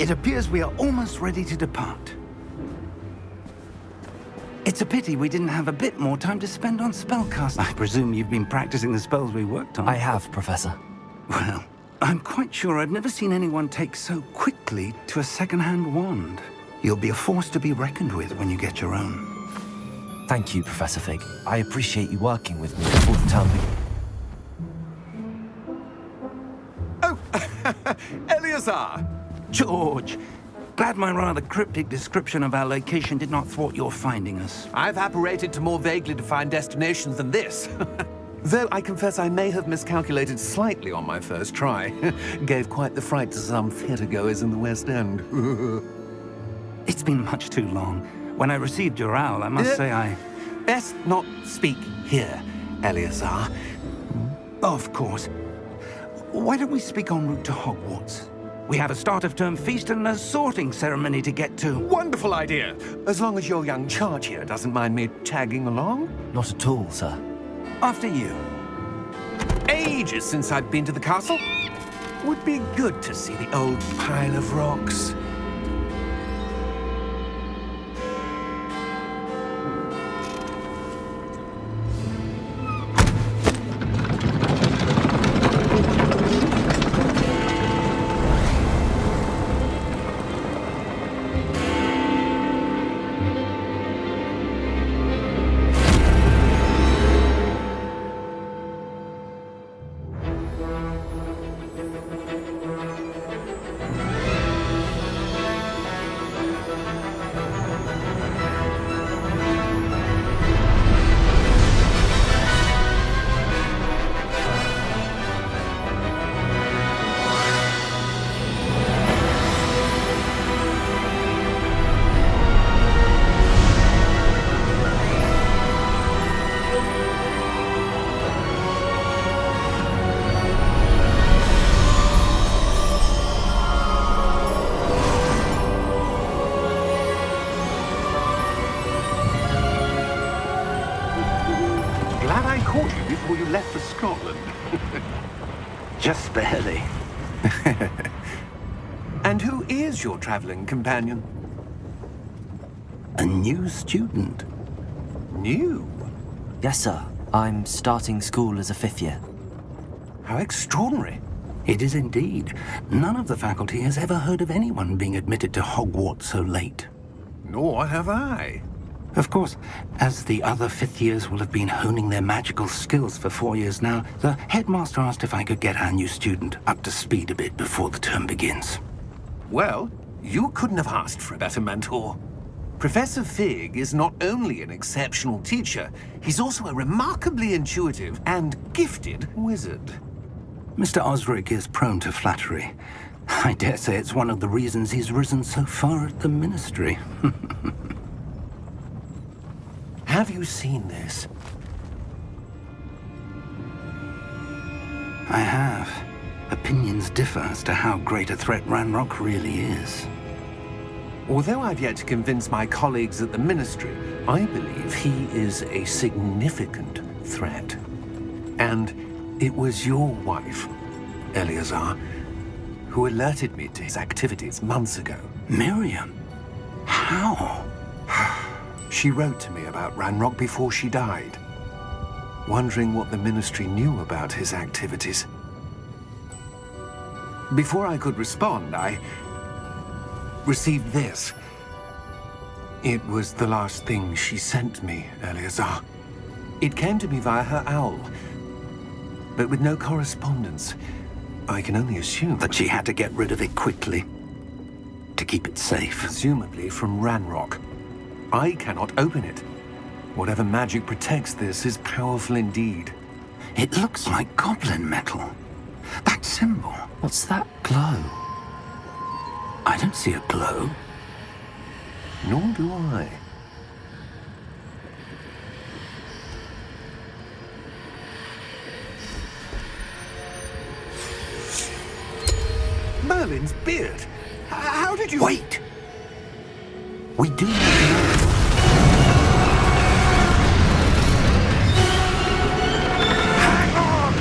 It appears we are almost ready to depart. It's a pity we didn't have a bit more time to spend on spellcasting. I presume you've been practicing the spells we worked on. I have, Professor. Well, I'm quite sure I've never seen anyone take so quickly to a second-hand wand. You'll be a force to be reckoned with when you get your own. Thank you, Professor Fig. I appreciate you working with me before the term begins. Oh, Eleazar! George! Glad my rather cryptic description of our location did not thwart your finding us. I've apparated to more vaguely defined destinations than this. Though I confess I may have miscalculated slightly on my first try. Gave quite the fright to some theatre-goers in the West End. It's been much too long. When I received your owl, I must say I... Best not speak here, Eleazar. Of course. Why don't we speak en route to Hogwarts? We have a start-of-term feast and a sorting ceremony to get to. Wonderful idea! As long as your young charge here doesn't mind me tagging along. Not at all, sir. After you. Ages since I've been to the castle. Would be good to see the old pile of rocks. Before you left for Scotland. Just barely. And who is your traveling companion? A new student. New? Yes, sir. I'm starting school as a 5th year. How extraordinary. It is indeed. None of the faculty has ever heard of anyone being admitted to Hogwarts so late. Nor have I. Of course, as the other 5th years will have been honing their magical skills for 4 years now, the headmaster asked if I could get our new student up to speed a bit before the term begins. Well, you couldn't have asked for a better mentor. Professor Fig is not only an exceptional teacher, he's also a remarkably intuitive and gifted wizard. Mr. Osric is prone to flattery. I dare say it's one of the reasons he's risen so far at the Ministry. Have you seen this? I have. Opinions differ as to how great a threat Ranrock really is. Although I've yet to convince my colleagues at the Ministry, I believe he is a significant threat. And it was your wife, Eleazar, who alerted me to his activities months ago. Miriam? How? She wrote to me about Ranrock before she died, wondering what the Ministry knew about his activities. Before I could respond, I received this. It was the last thing she sent me, Eleazar. It came to me via her owl, but with no correspondence. I can only assume That she had to get rid of it quickly, to keep it safe. presumably from Ranrock. I cannot open it. Whatever magic protects this is powerful indeed. It looks like goblin metal. That symbol. What's that glow? I don't see a glow. Nor do I. Merlin's beard. How did you... Wait! We do need to know. Hang on!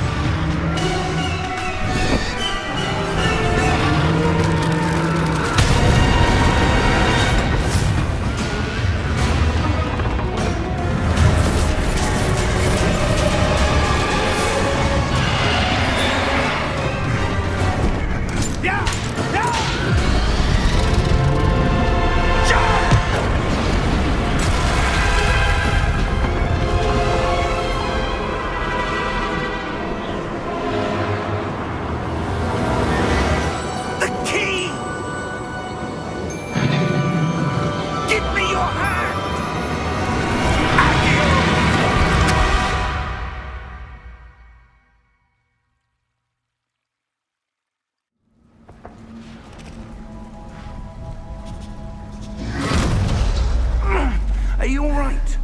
Are you all right?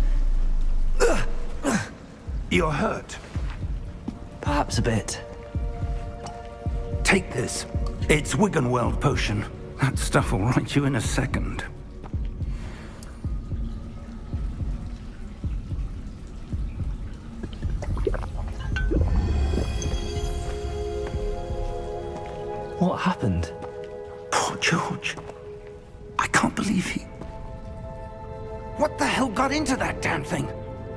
You're hurt. Perhaps a bit. Take this. It's Wiggenweld potion. That stuff will right you in a second. What happened? Poor George. I can't believe he... What the hell got into that damn thing?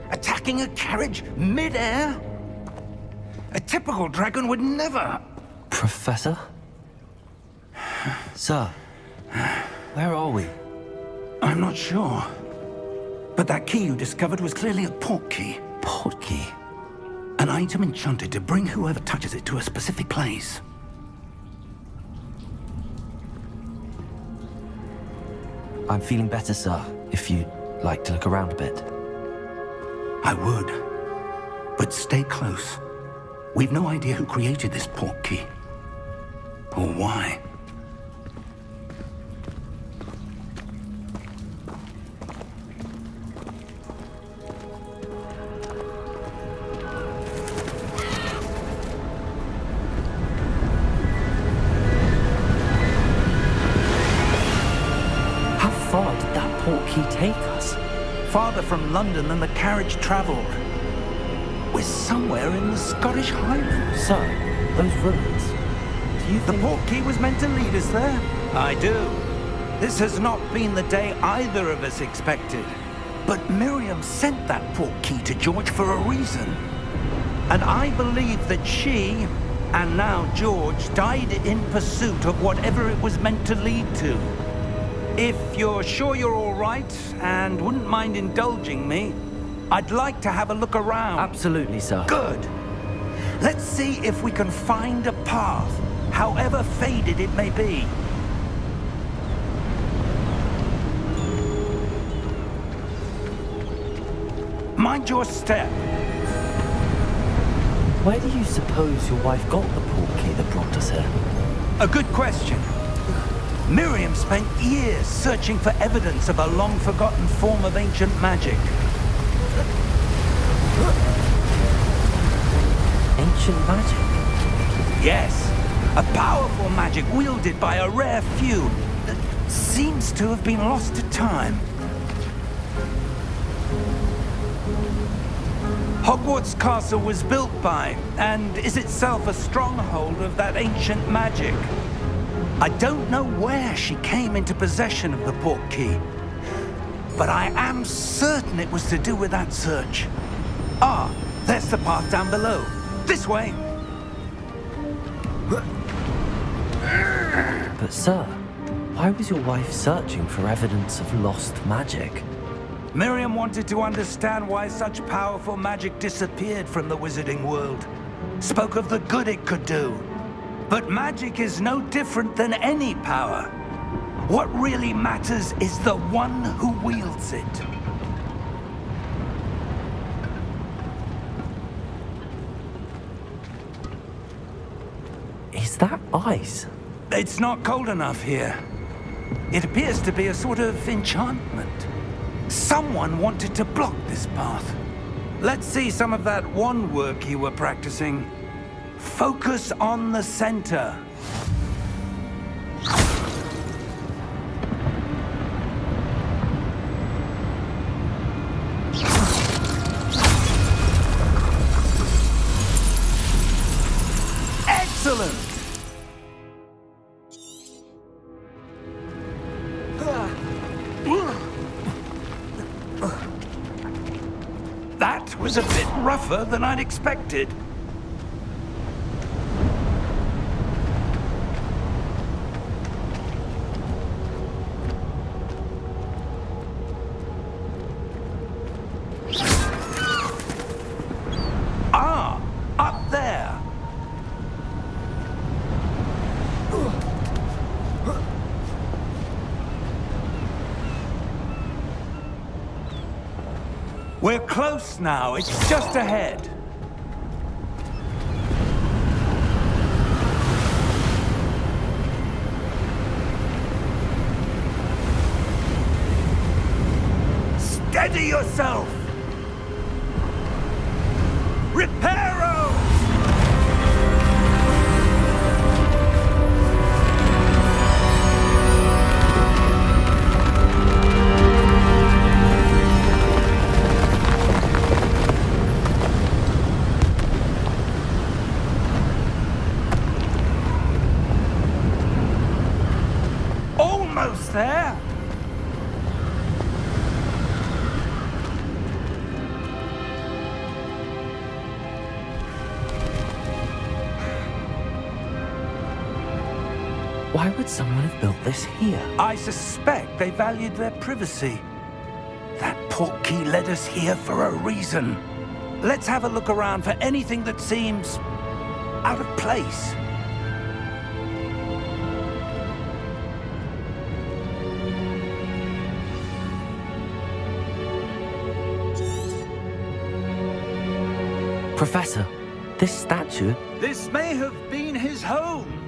Attacking a carriage mid-air? A typical dragon would never... Professor? Sir, where are we? I'm not sure. But that key you discovered was clearly a port key. Port key? An item enchanted to bring whoever touches it to a specific place. I'm feeling better, sir, if you'd like to look around a bit. I would. But stay close. We've no idea who created this port key. Or why. How far did that port key take us? Farther from London than the carriage travelled. We're somewhere in the Scottish Highlands. Sir, those ruins. Do you The think... port key was meant to lead us there? I do. This has not been the day either of us expected. But Miriam sent that port key to George for a reason. And I believe that she, and now George, died in pursuit of whatever it was meant to lead to. If you're sure you're all right, and wouldn't mind indulging me, I'd like to have a look around. Absolutely, sir. Good. Let's see if we can find a path, however faded it may be. Mind your step. Where do you suppose your wife got the port key that brought us here? A good question. Miriam spent years searching for evidence of a long-forgotten form of ancient magic. Ancient magic? Yes, a powerful magic wielded by a rare few that seems to have been lost to time. Hogwarts Castle was built by, and is itself a stronghold of that ancient magic. I don't know where she came into possession of the port key, but I am certain it was to do with that search. Ah, there's the path down below. This way. But sir, why was your wife searching for evidence of lost magic? Miriam wanted to understand why such powerful magic disappeared from the wizarding world. Spoke of the good it could do. But magic is no different than any power. What really matters is the one who wields it. Is that ice? It's not cold enough here. It appears to be a sort of enchantment. Someone wanted to block this path. Let's see some of that wand work you were practicing. Focus on the center. Excellent! That was a bit rougher than I'd expected. Ah, up there. We're close now. It's just ahead. Steady yourself! Reparo! Almost there! Why would someone have built this here? I suspect they valued their privacy. That portkey led us here for a reason. Let's have a look around for anything that seems out of place. Professor, this statue... This may have been his home.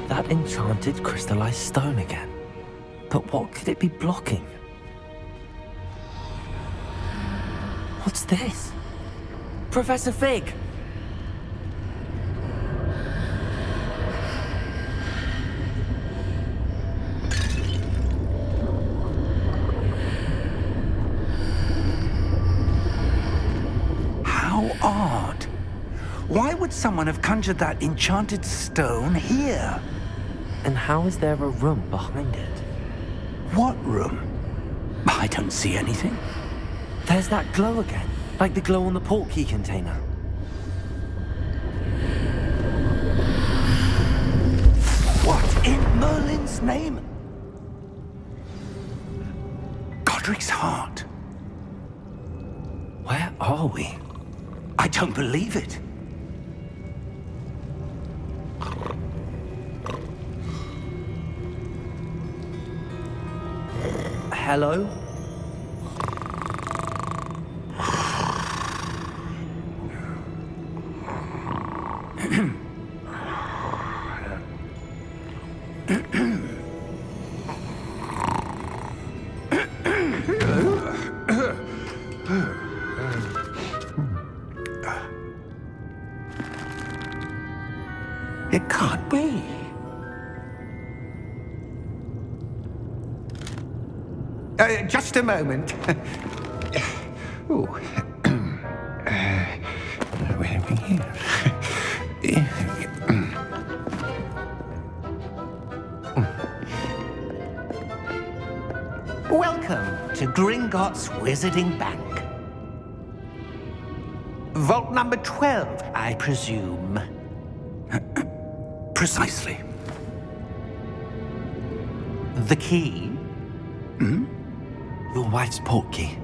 That enchanted crystallized stone again. But what could it be blocking? What's this? Professor Fig! How odd. Why would someone have conjured that enchanted stone here? And how is there a room behind it? What room? I don't see anything. There's that glow again, like the glow on the portkey container. What in Merlin's name? Godric's heart. Where are we? I don't believe it. Hello? It can't be. Just a moment. Oh. Where are we here? Welcome to Gringotts Wizarding Bank. Vault number 12, I presume. Precisely. The key? Your wife's portkey.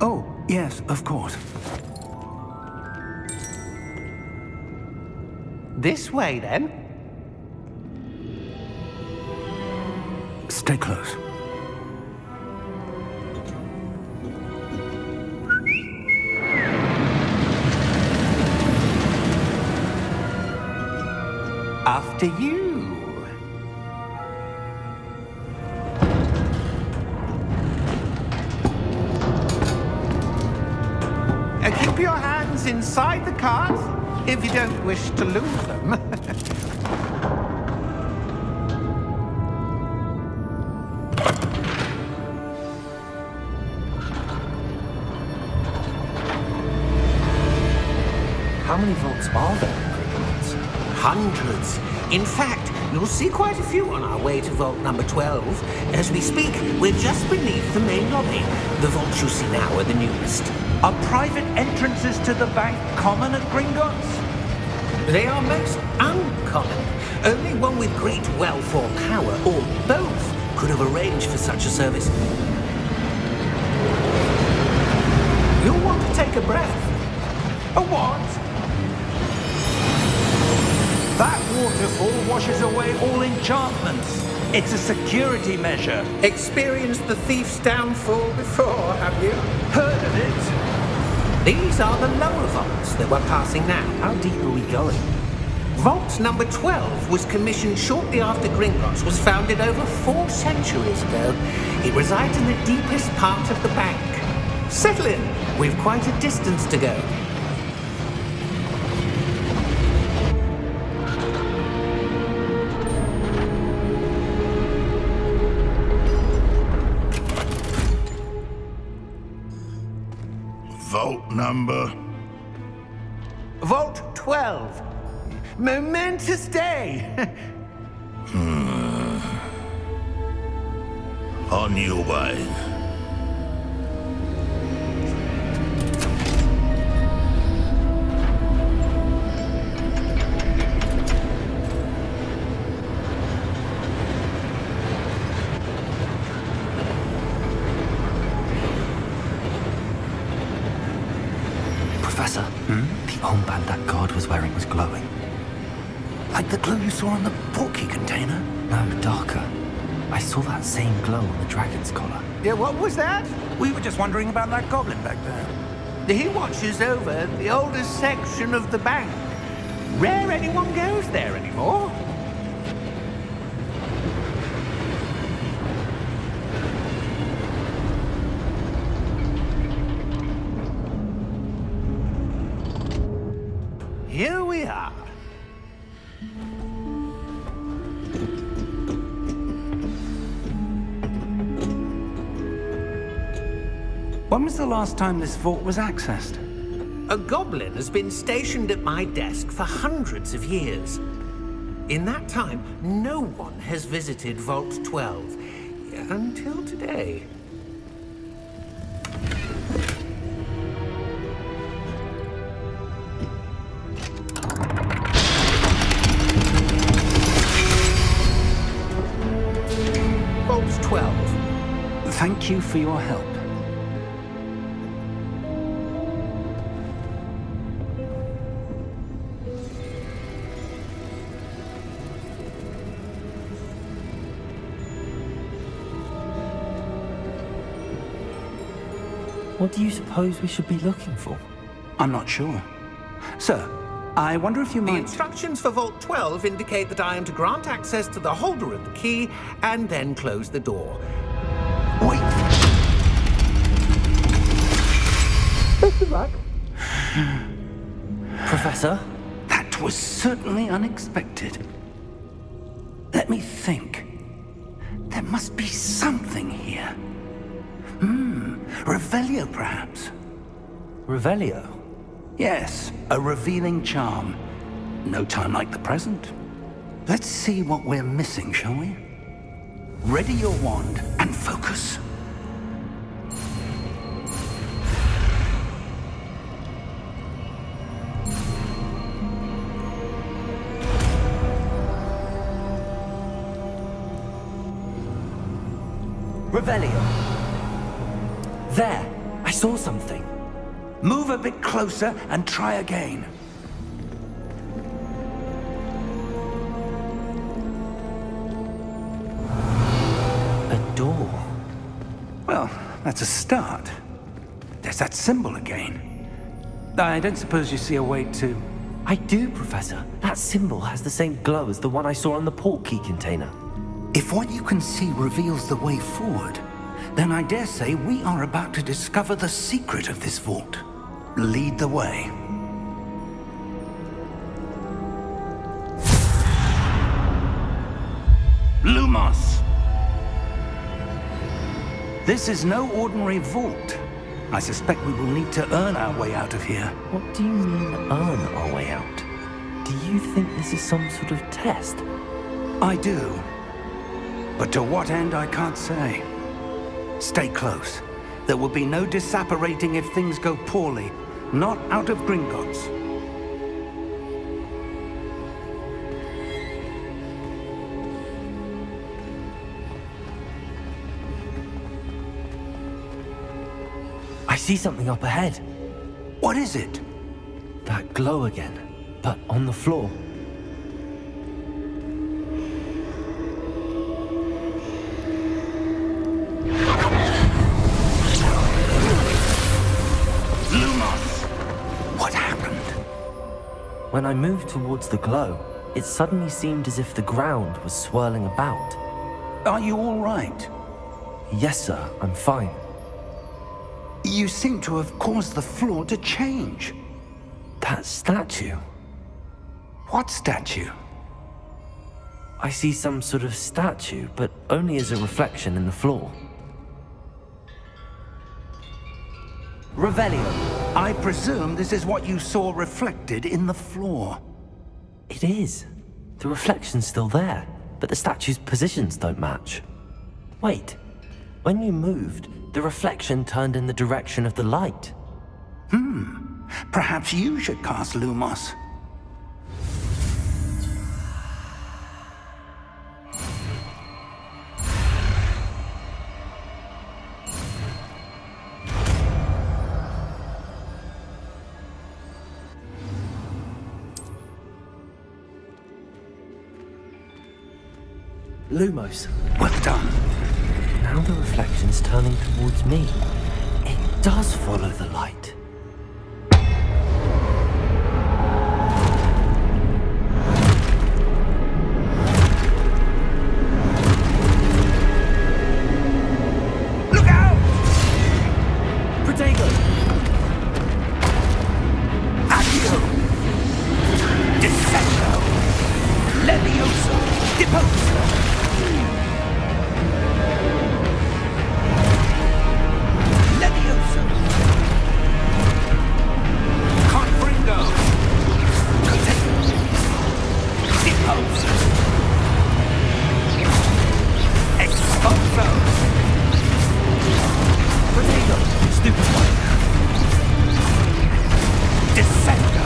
Oh, yes, of course. This way, then. Stay close. After you. Keep your hands inside the cards if you don't wish to lose them. How many vaults are there in Gringotts? Hundreds. In fact, you'll see quite a few on our way to vault number 12. As we speak, we're just beneath the main lobby. The vaults you see now are the newest. Are private entrances to the bank common at Gringotts? They are most uncommon. Only one with great wealth or power, or both, could have arranged for such a service. You'll want to take a breath. A what? That waterfall washes away all enchantments. It's a security measure. Experienced the thief's downfall before, have you? Heard of it? These are the lower vaults that we're passing now. How deep are we going? Vault number 12 was commissioned shortly after Gringotts was founded over 4 centuries ago. It resides in the deepest part of the bank. Settle in. We've quite a distance to go. Vault number. Vault 12. Momentous day. On your way. Professor, the armband that guard was wearing was glowing. Like the glow you saw on the portkey container? No, darker. I saw that same glow on the dragon's collar. Yeah, what was that? We were just wondering about that goblin back there. He watches over the oldest section of the bank. Rare anyone goes there anymore. Here we are. When was the last time this vault was accessed? A goblin has been stationed at my desk for hundreds of years. In that time, no one has visited Vault 12 until today. Vault 12. Thank you for your help. What do you suppose we should be looking for? I'm not sure. Sir, I wonder if you The might... instructions for Vault 12 indicate that I am to grant access to the holder of the key and then close the door. Wait! Best of luck. Professor? That was certainly unexpected. Let me think. There must be something here. Revelio, perhaps? Revelio? Yes, a revealing charm. No time like the present. Let's see what we're missing, shall we? Ready your wand and focus. Revelio! There! I saw something. Move a bit closer and try again. A door. Well, that's a start. There's that symbol again. I don't suppose you see a way to... I do, Professor. That symbol has the same glow as the one I saw on the portkey container. If what you can see reveals the way forward, then I dare say we are about to discover the secret of this vault. Lead the way. Lumos! This is no ordinary vault. I suspect we will need to earn our way out of here. What do you mean, earn our way out? Do you think this is some sort of test? I do. But to what end, I can't say. Stay close. There will be no disapparating if things go poorly. Not out of Gringotts. I see something up ahead. What is it? That glow again, but on the floor. Lumos! When I moved towards the glow, it suddenly seemed as if the ground was swirling about. Are you all right? Yes, sir, I'm fine. You seem to have caused the floor to change. That statue. What statue? I see some sort of statue, but only as a reflection in the floor. Revelio, I presume this is what you saw reflected in the floor. It is. The reflection's still there, but the statue's positions don't match. Wait, when you moved, the reflection turned in the direction of the light. Perhaps you should cast Lumos. Lumos. Well done. Now the reflection's turning towards me. It does follow the light. Look out! Protego! Accio! Descendo! Levioso! Deposo! Levioso! Confringo! Protego! Deposo! Expulso! Protego! Stupid one. Descendo!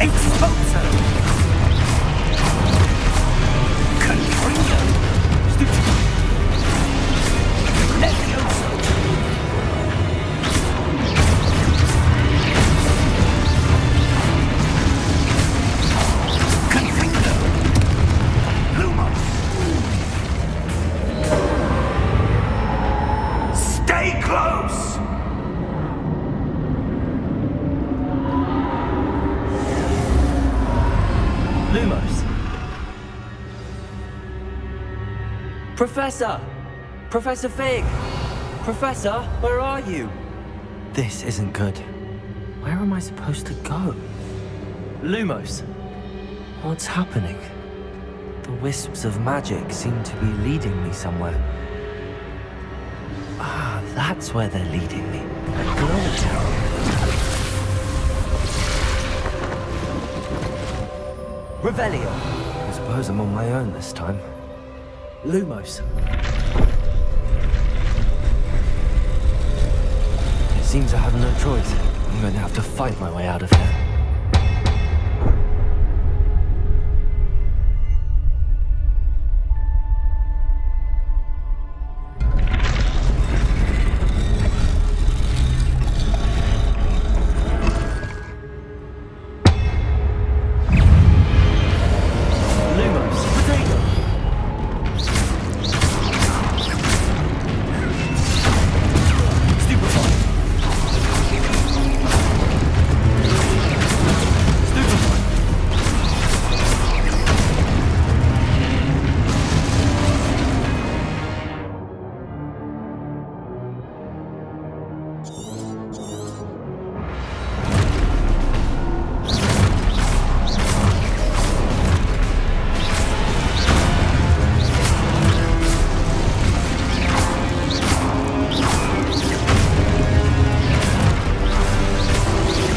Expulso! Confringo! Stupid one. Levioso! Confringo! Lumos! Stay close! Lumos. Professor! Professor Fig! Professor, where are you? This isn't good. Where am I supposed to go? Lumos. What's happening? The wisps of magic seem to be leading me somewhere. Ah, that's where they're leading me. A glow tower. Revelio. I suppose I'm on my own this time. Lumos. It seems I have no choice. I'm going to have to fight my way out of here. Lumos. Potato. Stupefy. Stupefy.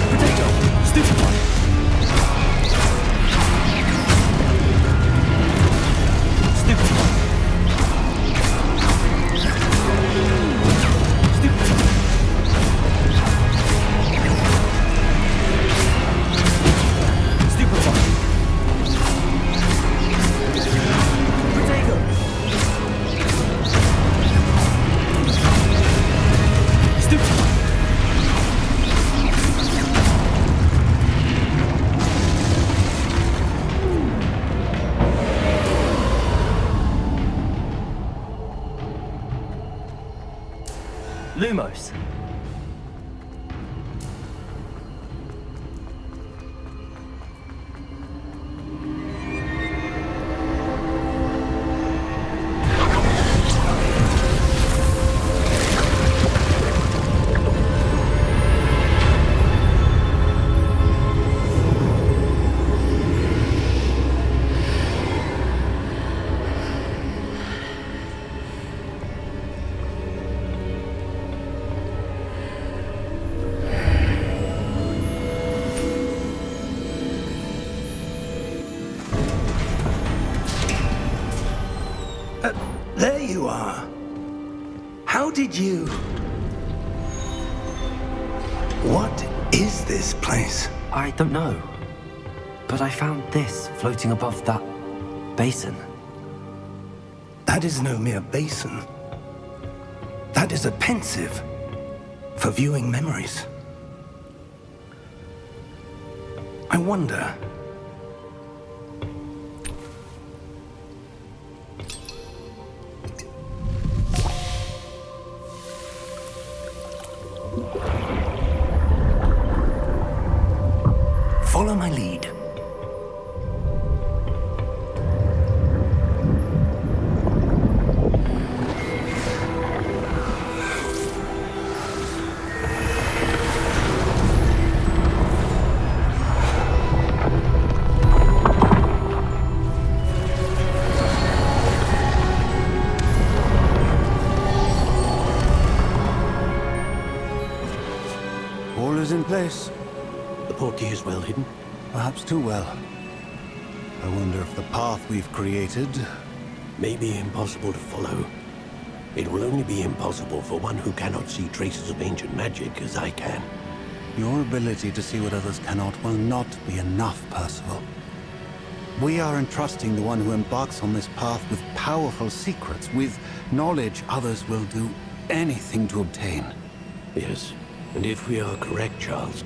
Potato. Stupefy. Stupefy. Stupefy. Stupefy. Potato. Stupefy. Lumos. did you... What is this place? I don't know. But I found this floating above that basin. That is no mere basin. That is a pensive for viewing memories. I wonder... Follow my lead. All is in place. The portkey is well hidden. Perhaps too well. I wonder if the path we've created... May be impossible to follow. It will only be impossible for one who cannot see traces of ancient magic as I can. Your ability to see what others cannot will not be enough, Percival. We are entrusting the one who embarks on this path with powerful secrets, with knowledge others will do anything to obtain. Yes, and if we are correct, Charles,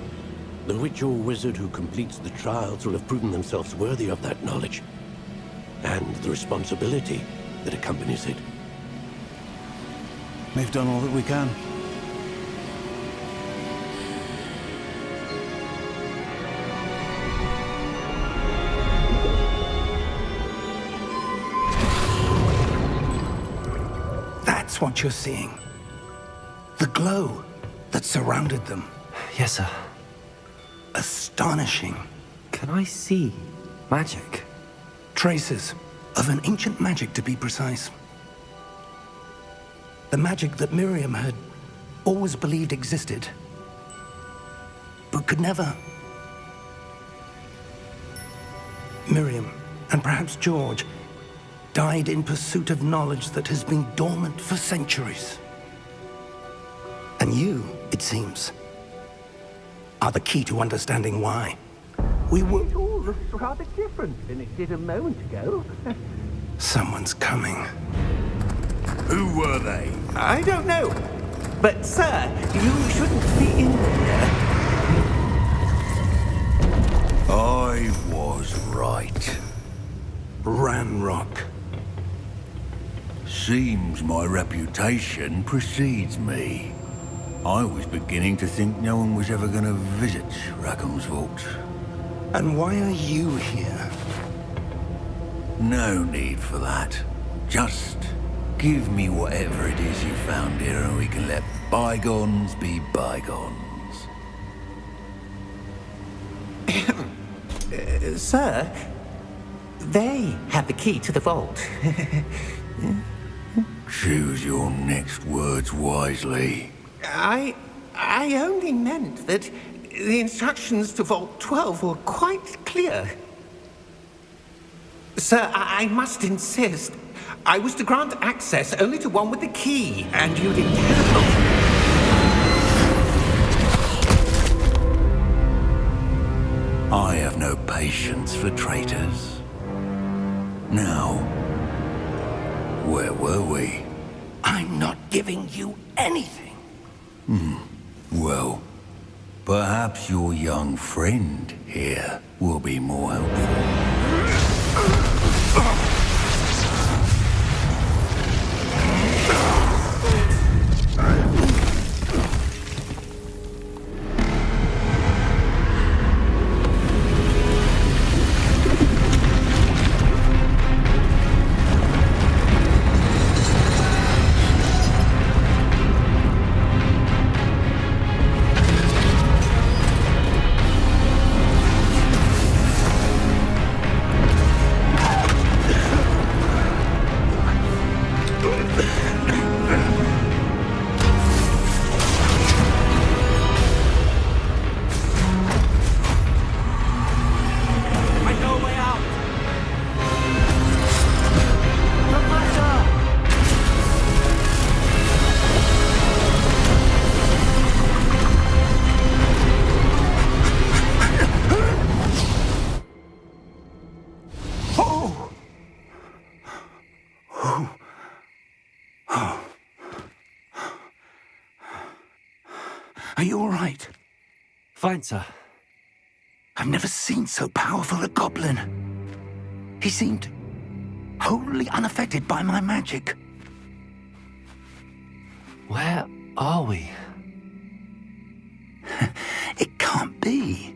the witch or wizard who completes the trials will have proven themselves worthy of that knowledge, and the responsibility that accompanies it. We've done all that we can. That's what you're seeing. The glow that surrounded them. Yes, sir. Astonishing. Can I see magic? Traces of an ancient magic, to be precise. The magic that Miriam had always believed existed, but could never. Miriam, and perhaps George, died in pursuit of knowledge that has been dormant for centuries. And you, it seems, are the key to understanding why. We were... It all looks rather different than it did a moment ago. Someone's coming. Who were they? I don't know. But, sir, you shouldn't be in here. I was right. Ranrock. Seems my reputation precedes me. I was beginning to think no one was ever going to visit Rackham's vault. And why are you here? No need for that. Just give me whatever it is you found here and we can let bygones be bygones. Sir, they have the key to the vault. Choose your next words wisely. I only meant that the instructions to Vault 12 were quite clear. Sir, I must insist. I was to grant access only to one with the key, and you didn't have. I have no patience for traitors. Now, where were we? I'm not giving you anything. Well, perhaps your young friend here will be more helpful. Are you all right? Fine, sir. I've never seen so powerful a goblin. He seemed wholly unaffected by my magic. Where are we? It can't be.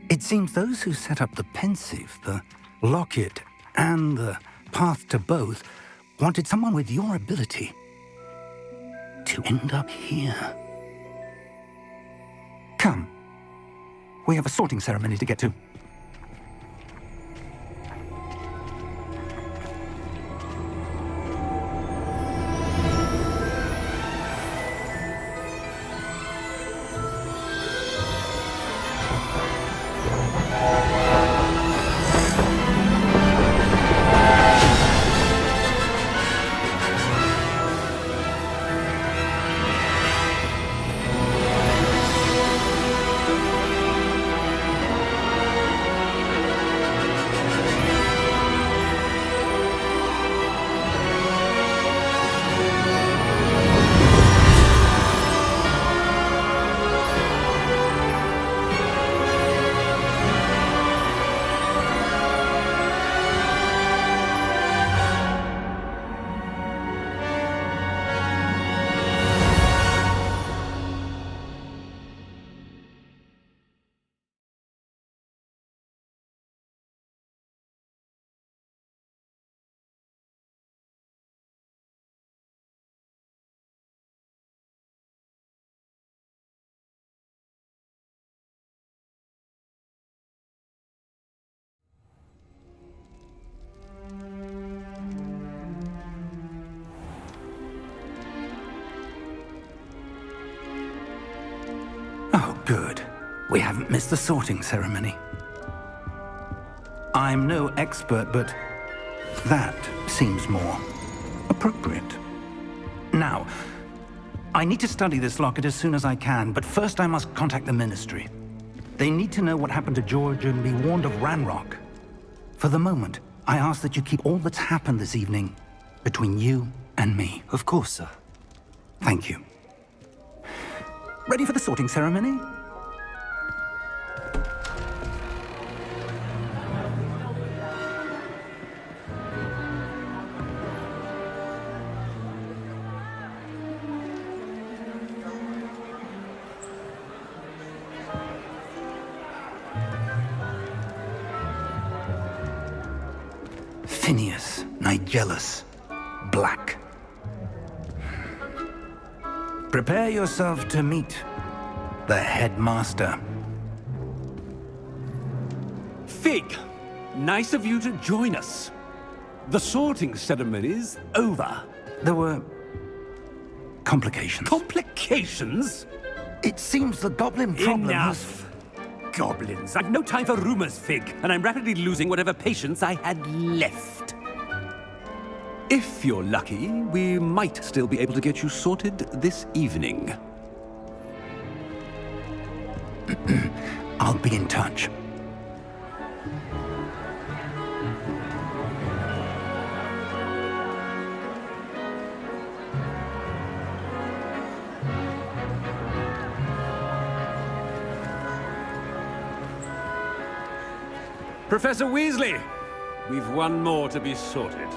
It seems those who set up the pensive, the locket, and the path to both wanted someone with your ability to end up here. Come. We have a sorting ceremony to get to. Oh, good. We haven't missed the sorting ceremony. I'm no expert, but that seems more appropriate. Now, I need to study this locket as soon as I can, but first I must contact the Ministry. They need to know what happened to George and be warned of Ranrock. For the moment, I ask that you keep all that's happened this evening between you and me. Of course, sir. Thank you. Ready for the sorting ceremony? Phineas, Nigellus, Black. Prepare yourself to meet the headmaster. Fig, nice of you to join us. The sorting ceremony's over. There were complications. Complications? It seems the goblin problem Enough! Goblins. I've no time for rumors, Fig, and I'm rapidly losing whatever patience I had left. If you're lucky, we might still be able to get you sorted this evening. I'll be in touch. Professor Weasley, we've one more to be sorted.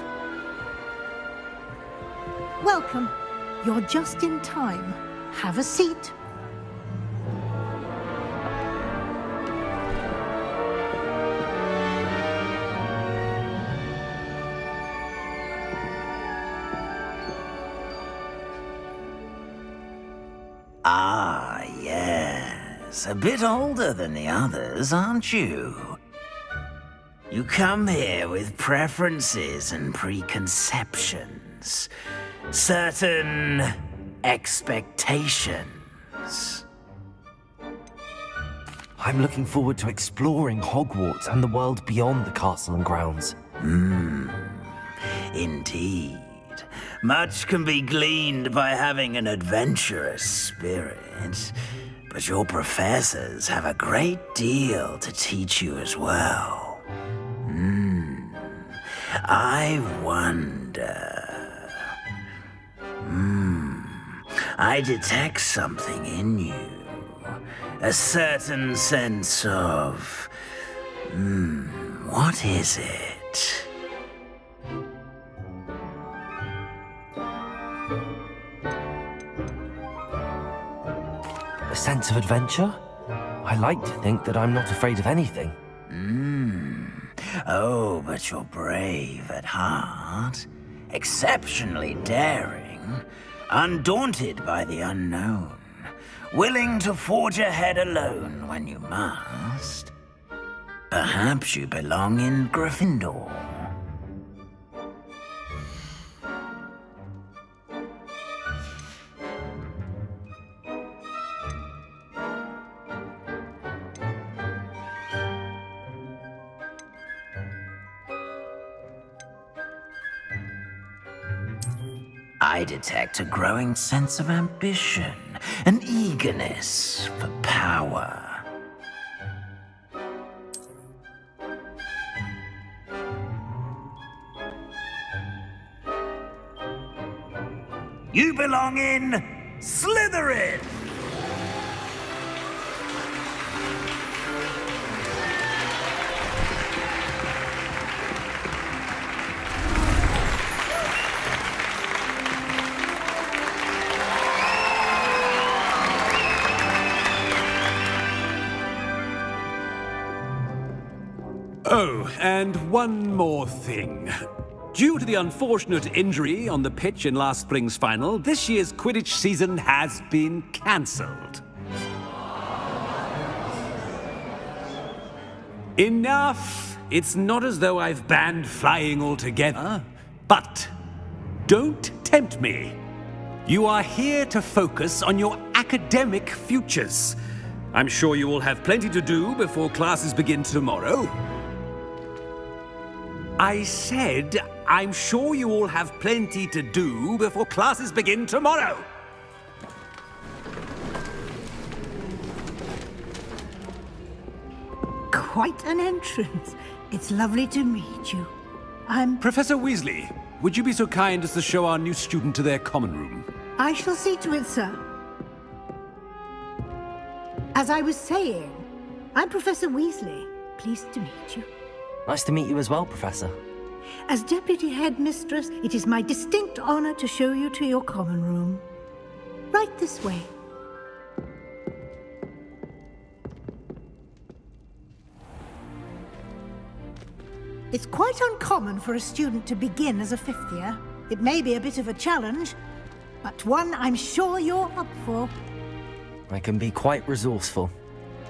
Welcome. You're just in time. Have a seat. Ah, yes. A bit older than the others, aren't you? You come here with preferences and preconceptions. Certain expectations. I'm looking forward to exploring Hogwarts and the world beyond the castle and grounds. Indeed. Much can be gleaned by having an adventurous spirit, but your professors have a great deal to teach you as well. I wonder... I detect something in you. A certain sense of... what is it? A sense of adventure? I like to think that I'm not afraid of anything. Oh, but you're brave at heart. Exceptionally daring. Undaunted by the unknown. Willing to forge ahead alone when you must. Perhaps you belong in Gryffindor. I detect a growing sense of ambition, an eagerness for power. You belong in Slytherin! Oh, and one more thing. Due to the unfortunate injury on the pitch in last spring's final, this year's Quidditch season has been cancelled. Enough! It's not as though I've banned flying altogether, but don't tempt me. You are here to focus on your academic futures. I'm sure you will have plenty to do before classes begin tomorrow. I said, I'm sure you all have plenty to do before classes begin tomorrow. Quite an entrance. It's lovely to meet you. Professor Weasley, would you be so kind as to show our new student to their common room? I shall see to it, sir. As I was saying, I'm Professor Weasley. Pleased to meet you. Nice to meet you as well, Professor. As Deputy Headmistress, it is my distinct honor to show you to your common room. Right this way. It's quite uncommon for a student to begin as a fifth year. It may be a bit of a challenge, but one I'm sure you're up for. I can be quite resourceful.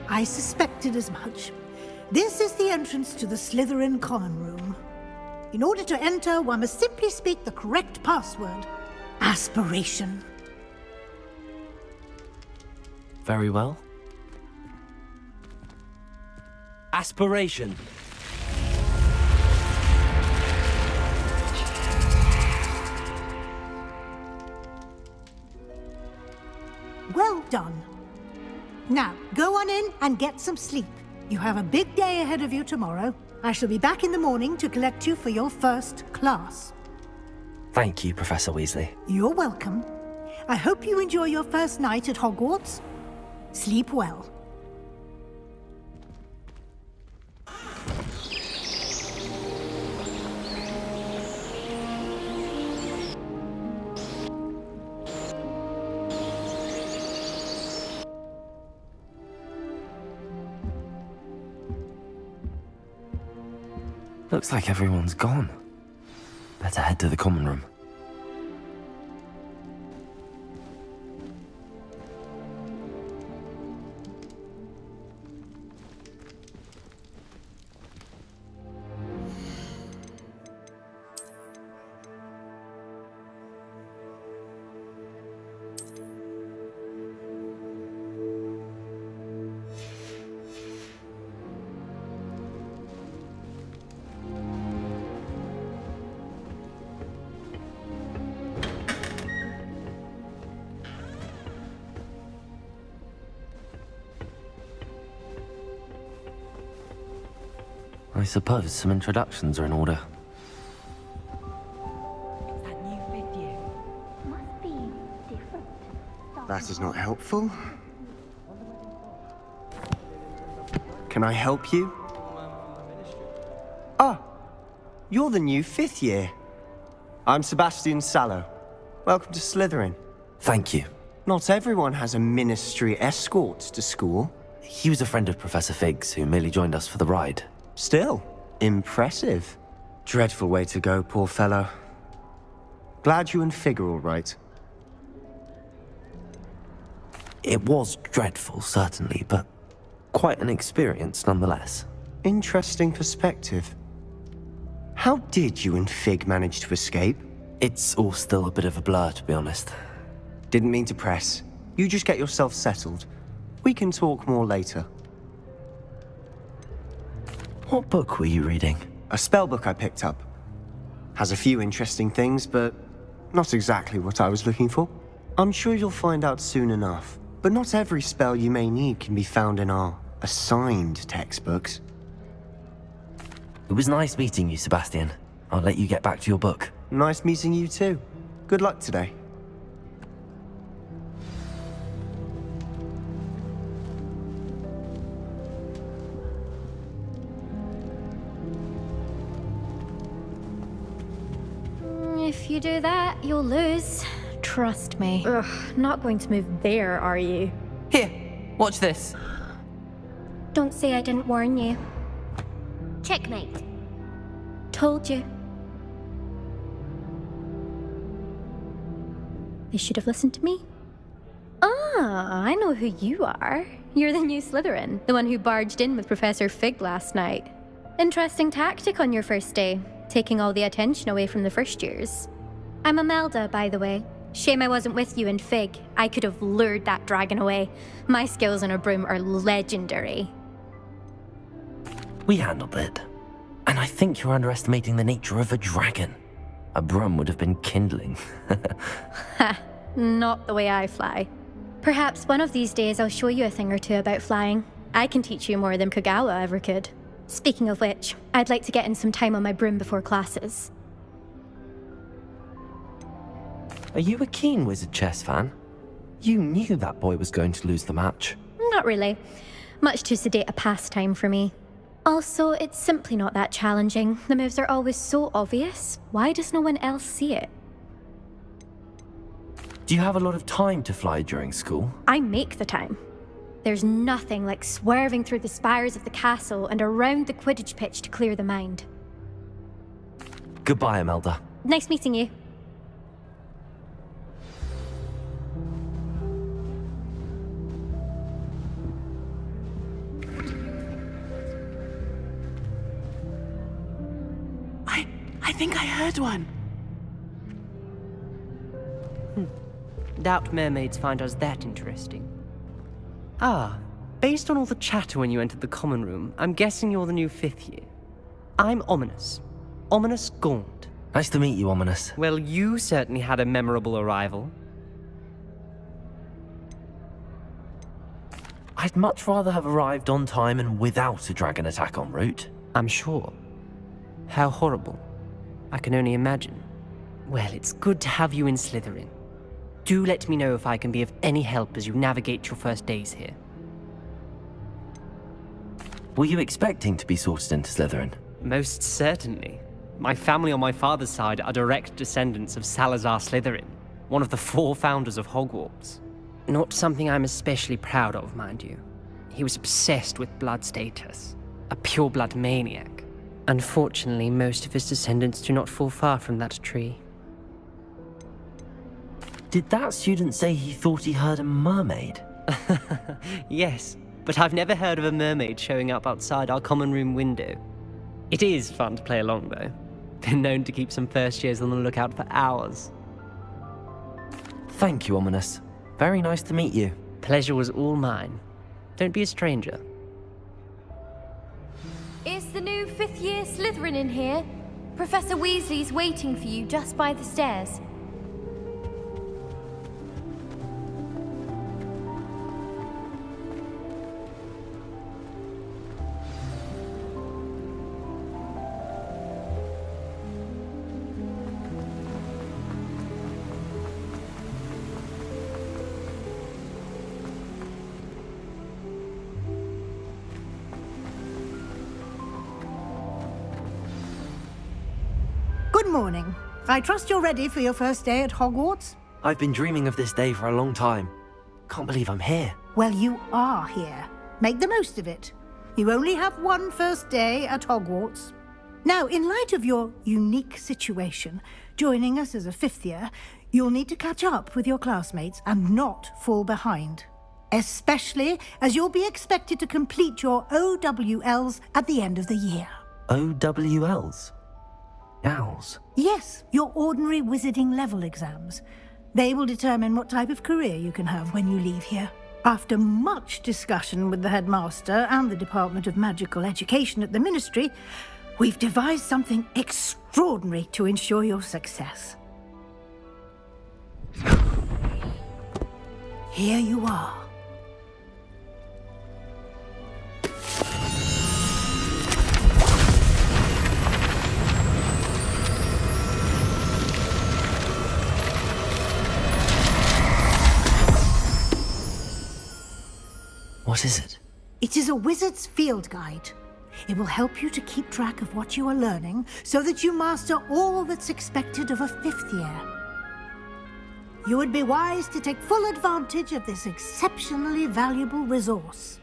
I suspected as much. This is the entrance to the Slytherin common room. In order to enter, one must simply speak the correct password. Aspiration. Very well. Aspiration. Well done. Now, go on in and get some sleep. You have a big day ahead of you tomorrow. I shall be back in the morning to collect you for your first class. Thank you, Professor Weasley. You're welcome. I hope you enjoy your first night at Hogwarts. Sleep well. Looks like everyone's gone. Better head to the common room. I suppose some introductions are in order. That new video must be different. that is not helpful. Can I help you? Ah, you're the new 5th year. I'm Sebastian Sallow. Welcome to Slytherin. Thank you. Not everyone has a ministry escort to school. He was a friend of Professor Fig's who merely joined us for the ride. Still, impressive. Dreadful way to go, poor fellow. Glad you and Fig are all right. It was dreadful, certainly, but quite an experience nonetheless. Interesting perspective. How did you and Fig manage to escape? It's all still a bit of a blur, to be honest. Didn't mean to press. You just get yourself settled. We can talk more later. What book were you reading? A spell book I picked up. Has a few interesting things, but not exactly what I was looking for. I'm sure you'll find out soon enough. But not every spell you may need can be found in our assigned textbooks. It was nice meeting you, Sebastian. I'll let you get back to your book. Nice meeting you too. Good luck today. If you do that, you'll lose. Trust me. Ugh, not going to move there, are you? Here, watch this. Don't say I didn't warn you. Checkmate. Told you. They should have listened to me. Ah, I know who you are. You're the new Slytherin, the one who barged in with Professor Fig last night. Interesting tactic on your first day, taking all the attention away from the first years. I'm Imelda, by the way. Shame I wasn't with you and Fig. I could have lured that dragon away. My skills on a broom are legendary. We handled it. And I think you're underestimating the nature of a dragon. A broom would have been kindling. Ha, not the way I fly. Perhaps one of these days I'll show you a thing or two about flying. I can teach you more than Kagawa ever could. Speaking of which, I'd like to get in some time on my broom before classes. Are you a keen Wizard chess fan? You knew that boy was going to lose the match. Not really. Much too sedate a pastime for me. Also, it's simply not that challenging. The moves are always so obvious. Why does no one else see it? Do you have a lot of time to fly during school? I make the time. There's nothing like swerving through the spires of the castle and around the Quidditch pitch to clear the mind. Goodbye, Imelda. Nice meeting you. I think I heard one. Doubt mermaids find us that interesting. Ah, based on all the chatter when you entered the common room, I'm guessing you're the new 5th year. I'm Ominous. Ominous Gaunt. Nice to meet you, Ominous. Well, you certainly had a memorable arrival. I'd much rather have arrived on time and without a dragon attack en route. I'm sure. How horrible. I can only imagine. Well, it's good to have you in Slytherin. Do let me know if I can be of any help as you navigate your first days here. Were you expecting to be sorted into Slytherin? Most certainly. My family on my father's side are direct descendants of Salazar Slytherin, one of the 4 founders of Hogwarts. Not something I'm especially proud of, mind you. He was obsessed with blood status, a pure-blood maniac. Unfortunately, most of his descendants do not fall far from that tree. Did that student say he thought he heard a mermaid? Yes, but I've never heard of a mermaid showing up outside our common room window. It is fun to play along, though. Been known to keep some first years on the lookout for hours. Thank you, Ominous. Very nice to meet you. Pleasure was all mine. Don't be a stranger. Is the new 5th year Slytherin in here? Professor Weasley's waiting for you just by the stairs. Good morning. I trust you're ready for your first day at Hogwarts? I've been dreaming of this day for a long time. Can't believe I'm here. Well, you are here. Make the most of it. You only have one first day at Hogwarts. Now, in light of your unique situation, joining us as a fifth year, you'll need to catch up with your classmates and not fall behind. Especially as you'll be expected to complete your OWLs at the end of the year. OWLs? Owls? Yes, your ordinary wizarding level exams. They will determine what type of career you can have when you leave here. After much discussion with the headmaster and the Department of Magical Education at the Ministry, we've devised something extraordinary to ensure your success. Here you are. What is it? It is a wizard's field guide. It will help you to keep track of what you are learning so that you master all that's expected of a fifth year. You would be wise to take full advantage of this exceptionally valuable resource.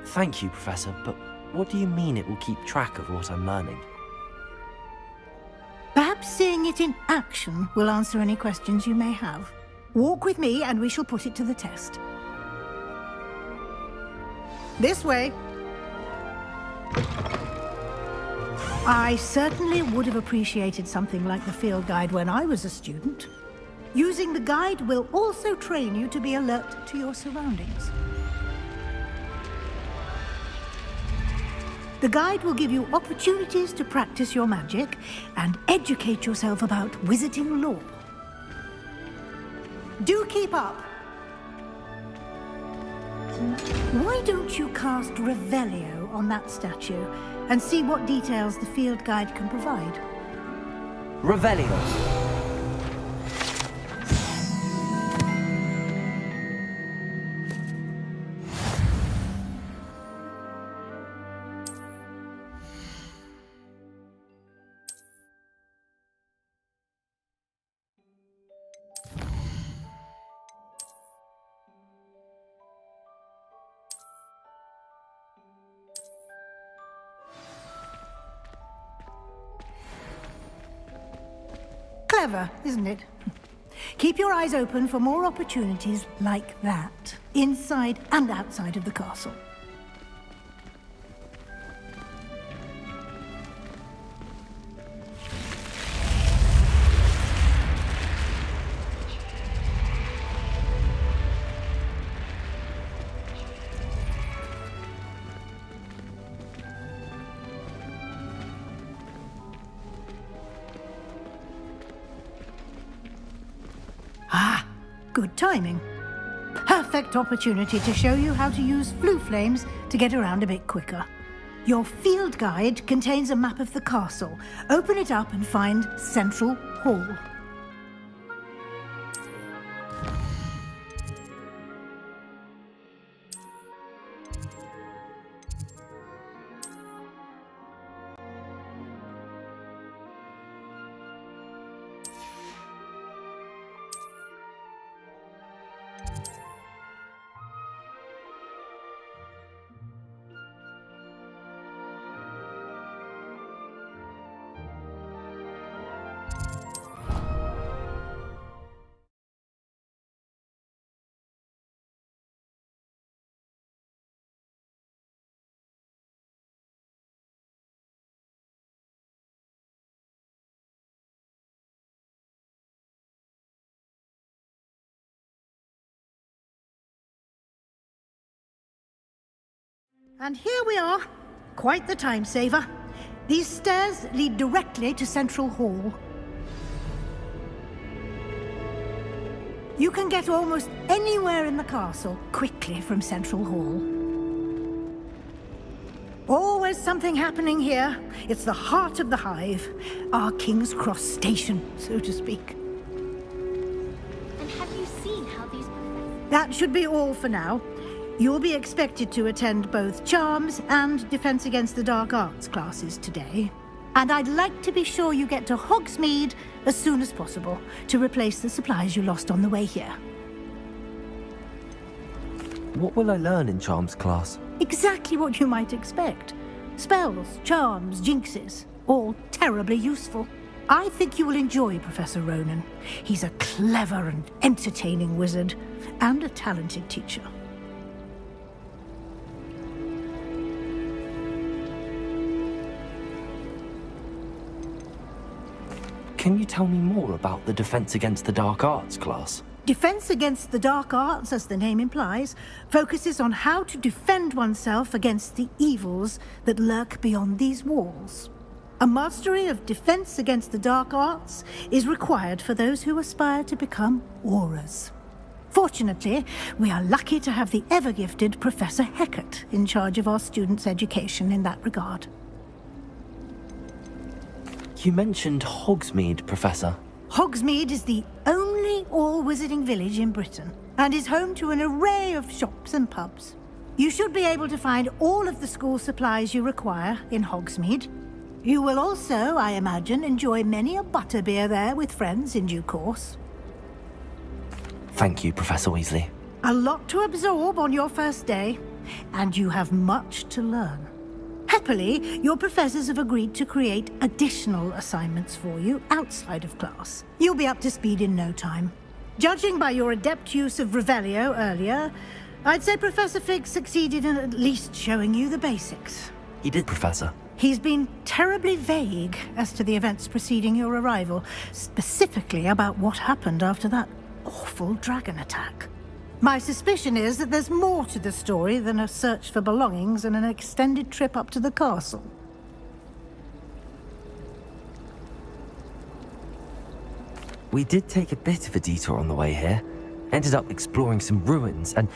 Thank you, Professor, but what do you mean it will keep track of what I'm learning? Perhaps seeing it in action will answer any questions you may have. Walk with me and we shall put it to the test. This way. I certainly would have appreciated something like the field guide when I was a student. Using the guide will also train you to be alert to your surroundings. The guide will give you opportunities to practice your magic and educate yourself about wizarding lore. Do keep up. Why don't you cast Revelio on that statue and see what details the field guide can provide? Revelio. Clever, isn't it? Keep your eyes open for more opportunities like that, inside and outside of the castle. Good timing. Perfect opportunity to show you how to use flue flames to get around a bit quicker. Your field guide contains a map of the castle. Open it up and find Central Hall. And here we are. Quite the time saver. These stairs lead directly to Central Hall. You can get almost anywhere in the castle quickly from Central Hall. Always something happening here. It's the heart of the hive. Our King's Cross station, so to speak. And have you seen how these... That should be all for now. You'll be expected to attend both Charms and Defense Against the Dark Arts classes today. And I'd like to be sure you get to Hogsmeade as soon as possible to replace the supplies you lost on the way here. What will I learn in Charms class? Exactly what you might expect. Spells, charms, jinxes, all terribly useful. I think you will enjoy Professor Ronan. He's a clever and entertaining wizard, and a talented teacher. Can you tell me more about the Defense Against the Dark Arts class? Defense Against the Dark Arts, as the name implies, focuses on how to defend oneself against the evils that lurk beyond these walls. A mastery of Defense Against the Dark Arts is required for those who aspire to become Aurors. Fortunately, we are lucky to have the ever-gifted Professor Hecat in charge of our students' education in that regard. You mentioned Hogsmeade, Professor. Hogsmeade is the only all-wizarding village in Britain, and is home to an array of shops and pubs. You should be able to find all of the school supplies you require in Hogsmeade. You will also, I imagine, enjoy many a butterbeer there with friends in due course. Thank you, Professor Weasley. A lot to absorb on your first day, and you have much to learn. Happily, your professors have agreed to create additional assignments for you outside of class. You'll be up to speed in no time. Judging by your adept use of Revelio earlier, I'd say Professor Fig succeeded in at least showing you the basics. He did, Professor. He's been terribly vague as to the events preceding your arrival, specifically about what happened after that awful dragon attack. My suspicion is that there's more to the story than a search for belongings and an extended trip up to the castle. We did take a bit of a detour on the way here. Ended up exploring some ruins and...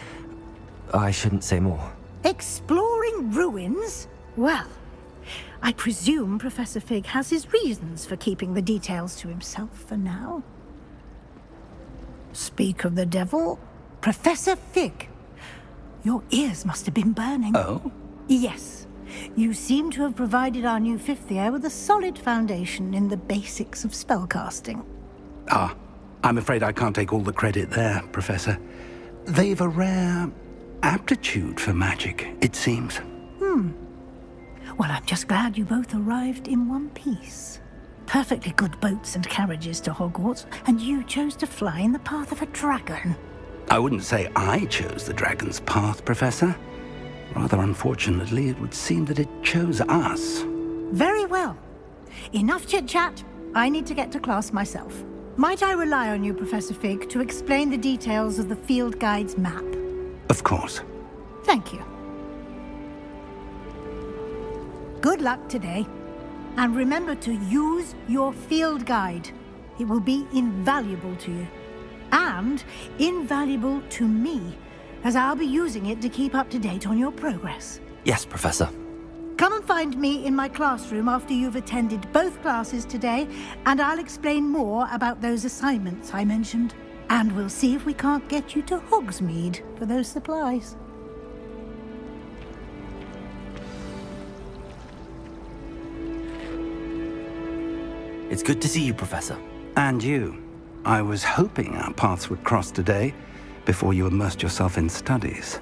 I shouldn't say more. Exploring ruins? Well, I presume Professor Fig has his reasons for keeping the details to himself for now. Speak of the devil, Professor Fig. Your ears must have been burning. Oh? Yes. You seem to have provided our new fifth year with a solid foundation in the basics of spellcasting. Ah, I'm afraid I can't take all the credit there, Professor. They've a rare aptitude for magic, it seems. Well, I'm just glad you both arrived in one piece. Perfectly good boats and carriages to Hogwarts, and you chose to fly in the path of a dragon. I wouldn't say I chose the dragon's path, Professor. Rather unfortunately, it would seem that it chose us. Very well. Enough chit-chat. I need to get to class myself. Might I rely on you, Professor Fig, to explain the details of the field guide's map? Of course. Thank you. Good luck today. And remember to use your field guide. It will be invaluable to you. And invaluable to me, as I'll be using it to keep up to date on your progress. Yes, Professor. Come and find me in my classroom after you've attended both classes today, and I'll explain more about those assignments I mentioned. And we'll see if we can't get you to Hogsmeade for those supplies. It's good to see you, Professor. And you. I was hoping our paths would cross today, before you immersed yourself in studies.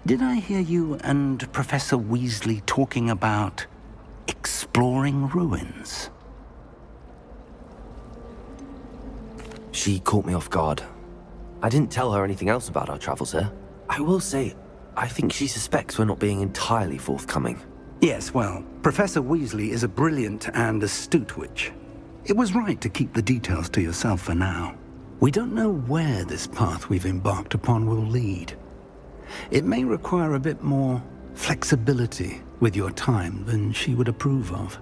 Did I hear you and Professor Weasley talking about exploring ruins? She caught me off guard. I didn't tell her anything else about our travels here. I will say, I think she suspects we're not being entirely forthcoming. Yes, well, Professor Weasley is a brilliant and astute witch. It was right to keep the details to yourself for now. We don't know where this path we've embarked upon will lead. It may require a bit more flexibility with your time than she would approve of.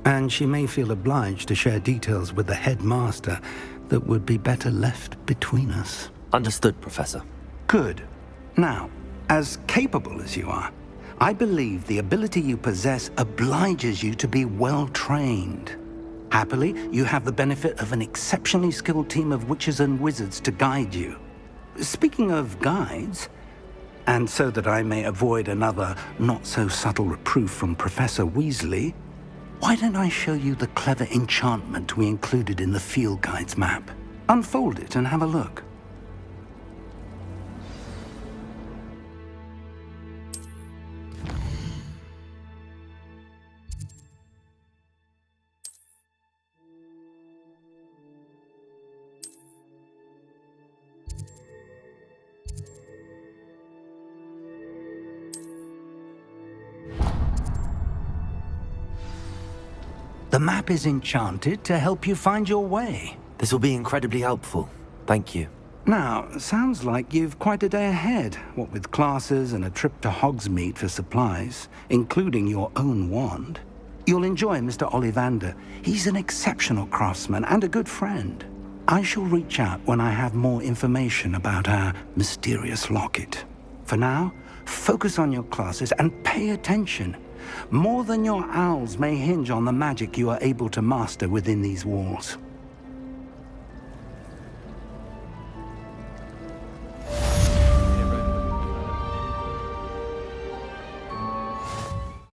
And she may feel obliged to share details with the headmaster that would be better left between us. Understood, Professor. Good. Now, as capable as you are, I believe the ability you possess obliges you to be well-trained. Happily, you have the benefit of an exceptionally skilled team of witches and wizards to guide you. Speaking of guides, And so that I may avoid another not-so-subtle reproof from Professor Weasley, why don't I show you the clever enchantment we included in the field guide's map? Unfold it and have a look. The map is enchanted to help you find your way. This will be incredibly helpful. Thank you. Now, sounds like you've quite a day ahead, what with classes and a trip to Hogsmeade for supplies, including your own wand. You'll enjoy Mr. Ollivander. He's an exceptional craftsman and a good friend. I shall reach out when I have more information about our mysterious locket. For now, focus on your classes and pay attention. More than your owls may hinge on the magic you are able to master within these walls.